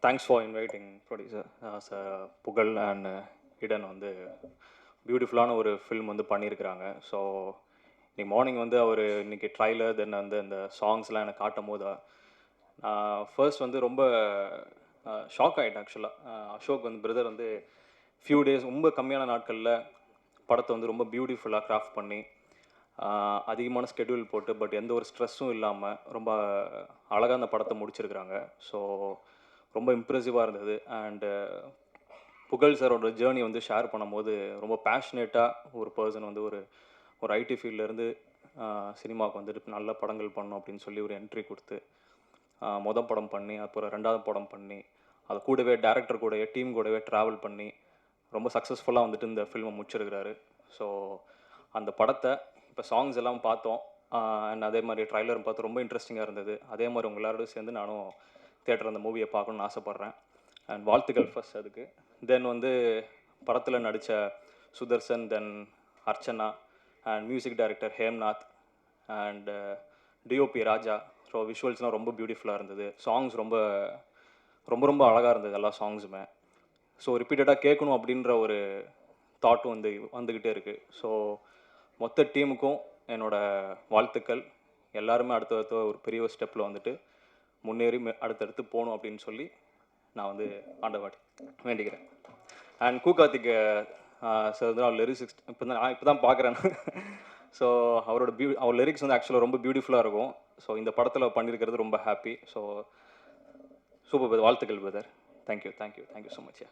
Thanks for inviting producer sir புகழ் and இடன் வந்து பியூட்டிஃபுல்லான ஒரு ஃபில்ம் வந்து பண்ணியிருக்கிறாங்க. ஸோ இன்னைக்கு மார்னிங் வந்து அவர் இன்னைக்கு ட்ரைலர் தென் வந்து அந்த சாங்ஸ்லாம் எனக்கு காட்டும் போது நான் ஃபர்ஸ்ட் வந்து ரொம்ப ஷாக் ஆகிட்டேன் ஆக்சுவலாக. அசோக் வந்து பிரதர் வந்து ஃபியூ டேஸ் ரொம்ப கம்மியான நாட்களில் படத்தை வந்து ரொம்ப பியூட்டிஃபுல்லாக கிராஃப்ட் பண்ணி அதிகமான ஸ்கெடியூல் போட்டு பட் எந்த ஒரு ஸ்ட்ரெஸ்ஸும் இல்லாமல் ரொம்ப அழகாக அந்த படத்தை முடிச்சிருக்கிறாங்க. ஸோ ரொம்ப இம்ப்ரெசிவாக இருந்தது. அண்டு புகழ் சாரோட ஜேர்னி வந்து ஷேர் பண்ணும்போது ரொம்ப பேஷனேட்டாக ஒரு பர்சன் வந்து ஒரு ஒரு ஐடி ஃபீல்ட்லேருந்து சினிமாவுக்கு வந்துட்டு நல்ல படங்கள் பண்ணணும் அப்படின்னு சொல்லி ஒரு என்ட்ரி கொடுத்து மொதல் படம் பண்ணி அப்புறம் ரெண்டாவது படம் பண்ணி அது கூடவே டேரக்டர் கூடவே டீம் கூடவே ட்ராவல் பண்ணி ரொம்ப சக்ஸஸ்ஃபுல்லாக வந்துட்டு இந்த ஃபில்மை முடிச்சிருக்கிறாரு. ஸோ அந்த படத்தை இப்போ சாங்ஸ் எல்லாம் பார்த்தோம் அண்ட் அதே மாதிரி ட்ரைலரும் பார்த்து ரொம்ப இன்ட்ரெஸ்டிங்காக இருந்தது. அதே மாதிரி உங்கள் எல்லாரோடும் சேர்ந்து நானும் தியேட்டர் அந்த மூவியை பார்க்கணுன்னு ஆசைப்பட்றேன். அண்ட் வாழ்த்துக்கள் ஃபர்ஸ்ட் அதுக்கு. தென் வந்து படத்தில் நடித்த Sudarshan, then Archana and music director Hemnath and DOP Raja. So விஷுவல்ஸ்லாம் ரொம்ப பியூட்டிஃபுல்லாக இருந்தது. சாங்ஸ் ரொம்ப ரொம்ப ரொம்ப அழகாக இருந்தது எல்லா சாங்ஸுமே. ஸோ ரிப்பீட்டடாக கேட்கணும் அப்படின்ற ஒரு தாட்டும் வந்து வந்துக்கிட்டே இருக்குது. ஸோ மொத்த டீமுக்கும் என்னோடய வாழ்த்துக்கள். எல்லாருமே அடுத்தடுத்த ஒரு பெரிய ஒரு ஸ்டெப்பில் வந்துட்டு முன்னேறி அடுத்தடுத்து போகணும் அப்படின்னு சொல்லி நான் வந்து ஆண்டவாடி வேண்டிக்கிறேன். அண்ட் கூகார்த்திக் சார் வந்து அவர் லிரிக்ஸ் இப்போ தான் பார்க்குறேன். ஸோ அவர் லிரிக்ஸ் வந்து ஆக்சுவலாக ரொம்ப பியூட்டிஃபுல்லாக இருக்கும். ஸோ இந்த படத்தில் பண்ணியிருக்கிறது ரொம்ப ஹாப்பி. ஸோ சூப்பர் பிரதர், வாழ்த்துக்கள் பிரதர். Thank you so much.